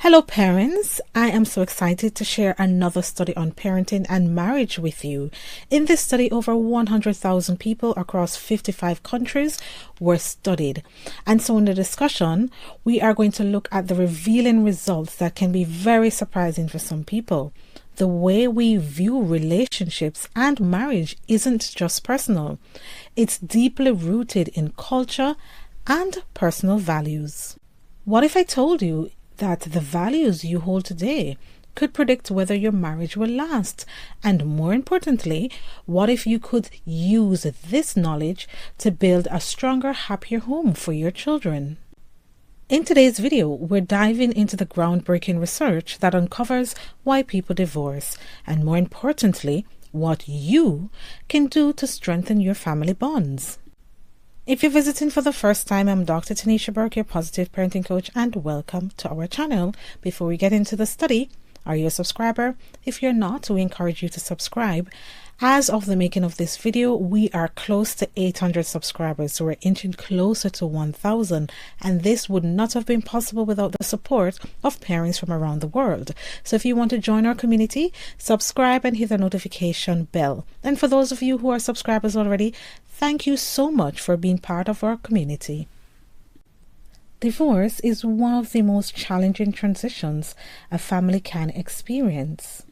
Hello parents, I am so excited to share another study on parenting and marriage with you. In this study, over 100,000 people across 55 countries were studied. And so in the discussion, we are going to look at the revealing results that can be very surprising for some people. The way we view relationships and marriage isn't just personal. It's deeply rooted in culture and personal values. What if I told you that the values you hold today could predict whether your marriage will last? And more importantly, what if you could use this knowledge to build a stronger, happier home for your children? In today's video, we're diving into the groundbreaking research that uncovers why people divorce, and more importantly, what you can do to strengthen your family bonds. If you're visiting for the first time, I'm Dr. Taniesha Burke, your positive parenting coach, and welcome to our channel. Before we get into the study, are you a subscriber? If you're not, we encourage you to subscribe. As of the making of this video, we are close to 800 subscribers, so we're inching closer to 1,000, and this would not have been possible without the support of parents from around the world. So if you want to join our community, subscribe and hit the notification bell. And for those of you who are subscribers already, thank you so much for being part of our community. Divorce is one of the most challenging transitions a family can experience.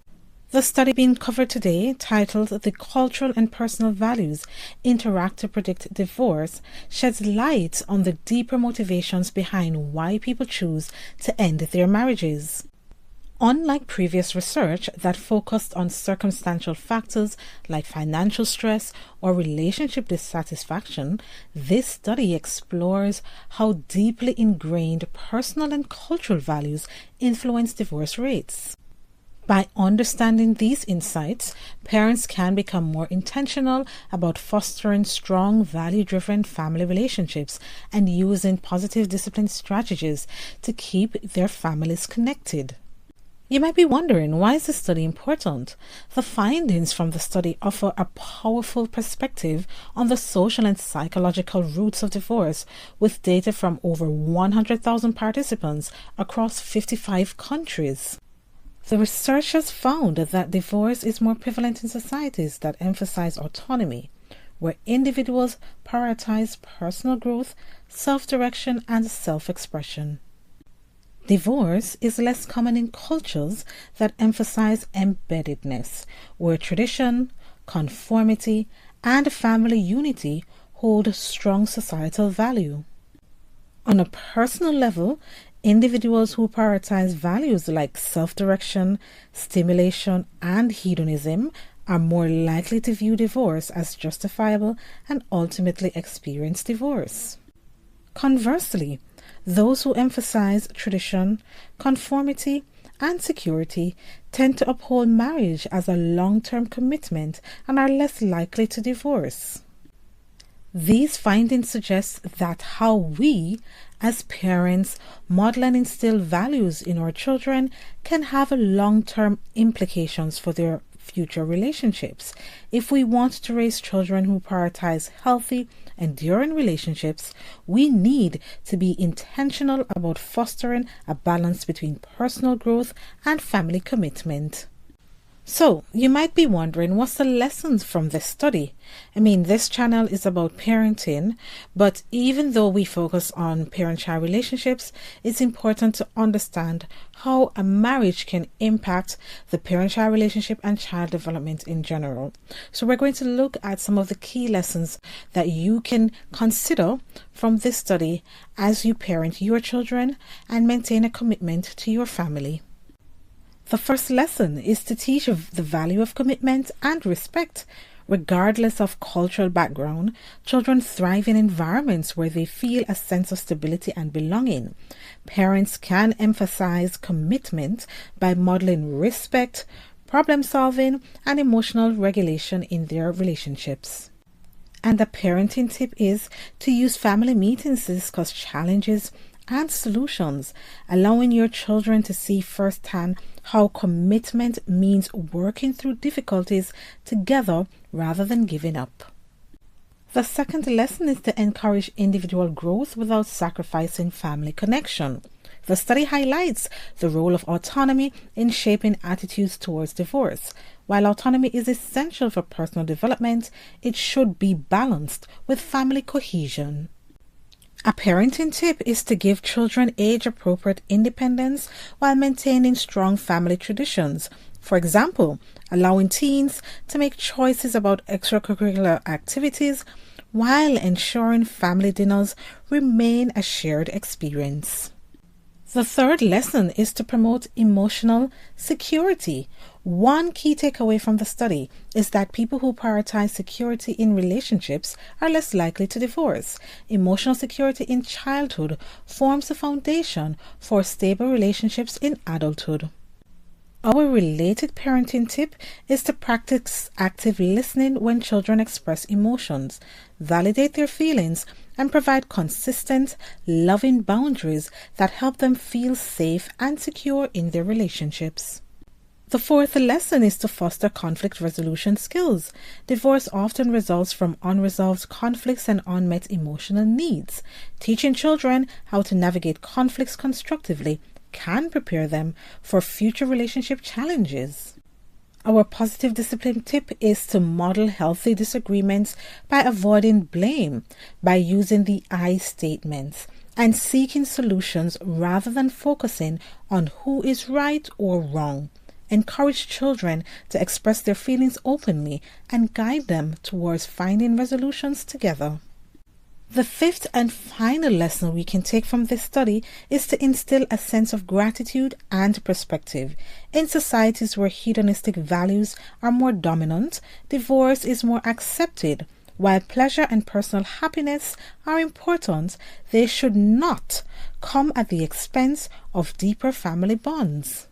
The study being covered today, titled "The Cultural and Personal Values Interact to Predict Divorce," sheds light on the deeper motivations behind why people choose to end their marriages. Unlike previous research that focused on circumstantial factors like financial stress or relationship dissatisfaction, this study explores how deeply ingrained personal and cultural values influence divorce rates. By understanding these insights, parents can become more intentional about fostering strong, value-driven family relationships and using positive discipline strategies to keep their families connected. You might be wondering, why is this study important? The findings from the study offer a powerful perspective on the social and psychological roots of divorce, with data from over 100,000 participants across 55 countries. The researchers found that divorce is more prevalent in societies that emphasize autonomy, where individuals prioritize personal growth, self-direction, and self-expression. Divorce is less common in cultures that emphasize embeddedness, where tradition, conformity, and family unity hold strong societal value. On a personal level, individuals who prioritize values like self-direction, stimulation, and hedonism are more likely to view divorce as justifiable and ultimately experience divorce. Conversely, those who emphasize tradition, conformity, and security tend to uphold marriage as a long-term commitment and are less likely to divorce. These findings suggest that how we, as parents, model and instill values in our children can have long-term implications for their future relationships. If we want to raise children who prioritize healthy, enduring relationships, we need to be intentional about fostering a balance between personal growth and family commitment. So, you might be wondering, what's the lessons from this study? This channel is about parenting, but even though we focus on parent-child relationships, it's important to understand how a marriage can impact the parent-child relationship and child development in general. So we're going to look at some of the key lessons that you can consider from this study as you parent your children and maintain a commitment to your family. The first lesson is to teach the value of commitment and respect. Regardless of cultural background, children thrive in environments where they feel a sense of stability and belonging. Parents can emphasize commitment by modeling respect, problem solving, and emotional regulation in their relationships. And the parenting tip is to use family meetings to discuss challenges and solutions, allowing your children to see firsthand how commitment means working through difficulties together rather than giving up. The second lesson is to encourage individual growth without sacrificing family connection. The study highlights the role of autonomy in shaping attitudes towards divorce. While autonomy is essential for personal development, it should be balanced with family cohesion. A parenting tip is to give children age-appropriate independence while maintaining strong family traditions. For example, allowing teens to make choices about extracurricular activities while ensuring family dinners remain a shared experience. The third lesson is to promote emotional security. One key takeaway from the study is that people who prioritize security in relationships are less likely to divorce. Emotional security in childhood forms the foundation for stable relationships in adulthood. Our related parenting tip is to practice active listening when children express emotions, validate their feelings, and provide consistent, loving boundaries that help them feel safe and secure in their relationships. The fourth lesson is to foster conflict resolution skills. Divorce often results from unresolved conflicts and unmet emotional needs. Teaching children how to navigate conflicts constructively can prepare them for future relationship challenges. Our positive discipline tip is to model healthy disagreements by avoiding blame, by using the I statements, and seeking solutions rather than focusing on who is right or wrong. Encourage children to express their feelings openly and guide them towards finding resolutions together. The fifth and final lesson we can take from this study is to instill a sense of gratitude and perspective. In societies where hedonistic values are more dominant, divorce is more accepted. While pleasure and personal happiness are important, they should not come at the expense of deeper family bonds.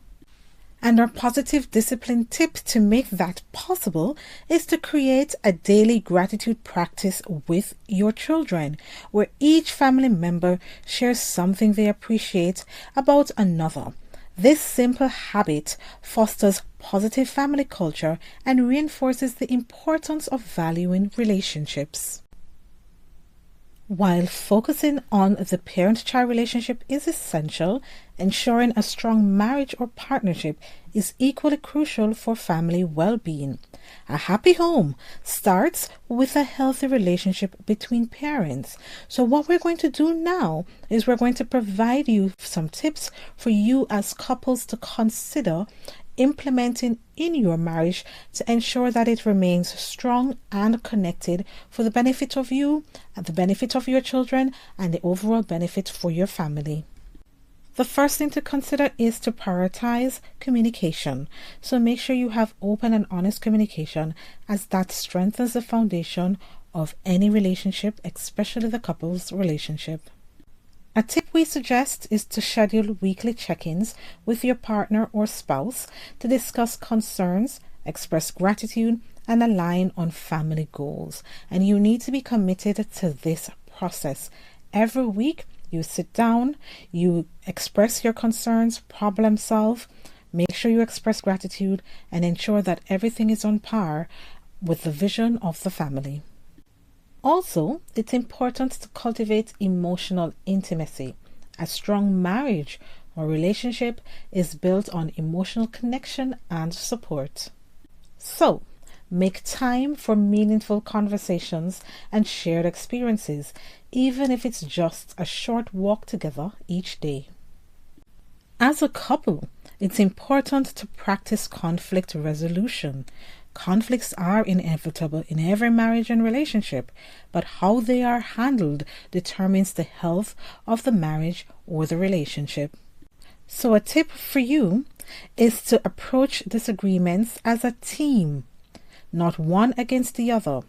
And our positive discipline tip to make that possible is to create a daily gratitude practice with your children, where each family member shares something they appreciate about another. This simple habit fosters positive family culture and reinforces the importance of valuing relationships. While focusing on the parent-child relationship is essential, ensuring a strong marriage or partnership is equally crucial for family well-being. A happy home starts with a healthy relationship between parents. So what we're going to do now is we're going to provide you some tips for you as couples to consider implementing in your marriage to ensure that it remains strong and connected for the benefit of you, and the benefit of your children, and the overall benefit for your family. The first thing to consider is to prioritize communication. So make sure you have open and honest communication, as that strengthens the foundation of any relationship, especially the couple's relationship. A tip we suggest is to schedule weekly check-ins with your partner or spouse to discuss concerns, express gratitude, and align on family goals. And you need to be committed to this process. Every week, you sit down, you express your concerns, problem solve, make sure you express gratitude, and ensure that everything is on par with the vision of the family. Also, it's important to cultivate emotional intimacy. A strong marriage or relationship is built on emotional connection and support. So, make time for meaningful conversations and shared experiences, even if it's just a short walk together each day. As a couple, it's important to practice conflict resolution. Conflicts are inevitable in every marriage and relationship, but how they are handled determines the health of the marriage or the relationship. So a tip for you is to approach disagreements as a team, not one against the other.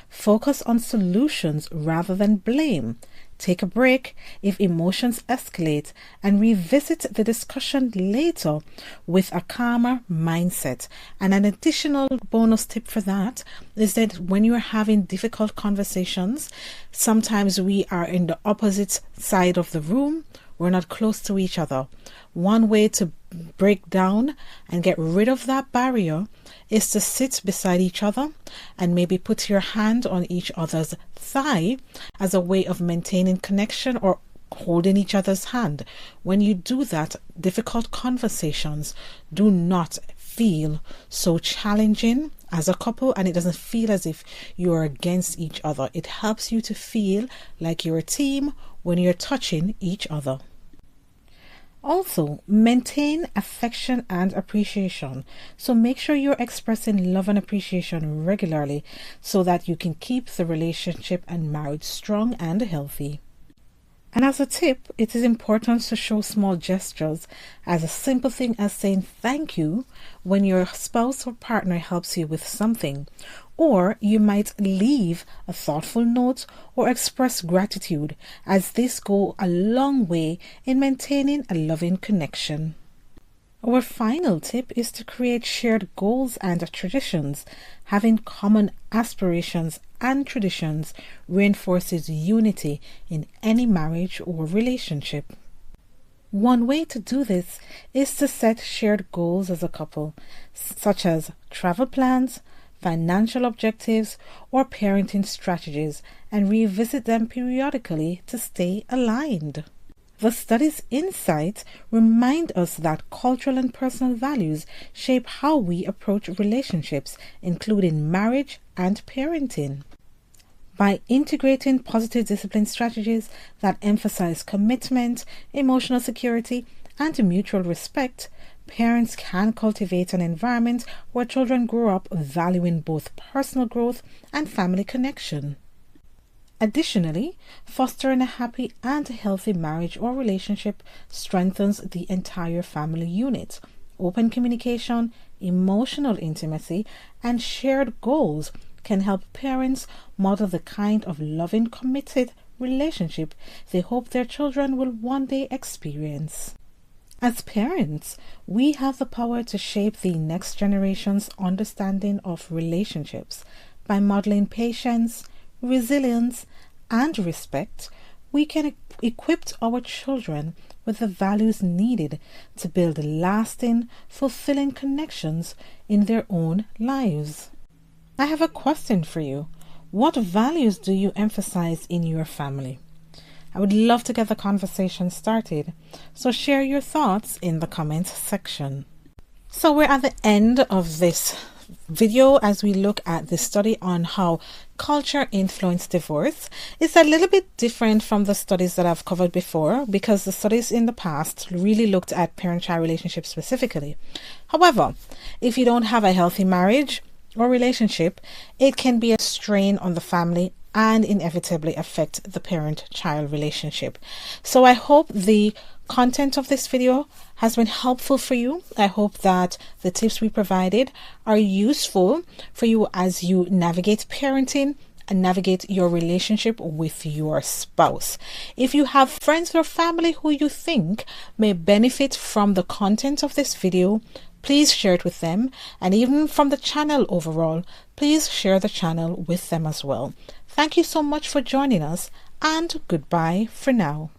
Focus on solutions rather than blame. Take a break if emotions escalate and revisit the discussion later with a calmer mindset. And an additional bonus tip for that is that when you're having difficult conversations, sometimes we are in the opposite side of the room. We're not close to each other. One way to break down and get rid of that barrier is to sit beside each other and maybe put your hand on each other's thigh as a way of maintaining connection or holding each other's hand. When you do that, difficult conversations do not feel so challenging as a couple, and it doesn't feel as if you're against each other. It helps you to feel like you're a team when you're touching each other. Also, maintain affection and appreciation. So make sure you're expressing love and appreciation regularly so that you can keep the relationship and marriage strong and healthy. And as a tip, it is important to show small gestures, as a simple thing as saying thank you when your spouse or partner helps you with something. Or you might leave a thoughtful note or express gratitude, as this goes a long way in maintaining a loving connection. Our final tip is to create shared goals and traditions. Having common aspirations and traditions reinforces unity in any marriage or relationship. One way to do this is to set shared goals as a couple, such as travel plans, financial objectives, or parenting strategies, and revisit them periodically to stay aligned. The study's insights remind us that cultural and personal values shape how we approach relationships, including marriage and parenting. By integrating positive discipline strategies that emphasize commitment, emotional security, and mutual respect, parents can cultivate an environment where children grow up valuing both personal growth and family connection. Additionally, fostering a happy and healthy marriage or relationship strengthens the entire family unit. Open communication, emotional intimacy, and shared goals can help parents model the kind of loving, committed relationship they hope their children will one day experience. As parents, we have the power to shape the next generation's understanding of relationships. By modeling patience, resilience, and respect, we can equip our children with the values needed to build lasting, fulfilling connections in their own lives. I have a question for you. What values do you emphasize in your family? I would love to get the conversation started, so share your thoughts in the comments section. So we're at the end of this video as we look at the study on how culture influenced divorce. It's a little bit different from the studies that I've covered before, because the studies in the past really looked at parent-child relationships specifically. However, if you don't have a healthy marriage or relationship, it can be a strain on the family and inevitably affect the parent-child relationship. So I hope the content of this video has been helpful for you. I hope that the tips we provided are useful for you as you navigate parenting and navigate your relationship with your spouse. If you have friends or family who you think may benefit from the content of this video, please share it with them, and even from the channel overall, please share the channel with them as well. Thank you so much for joining us, and goodbye for now.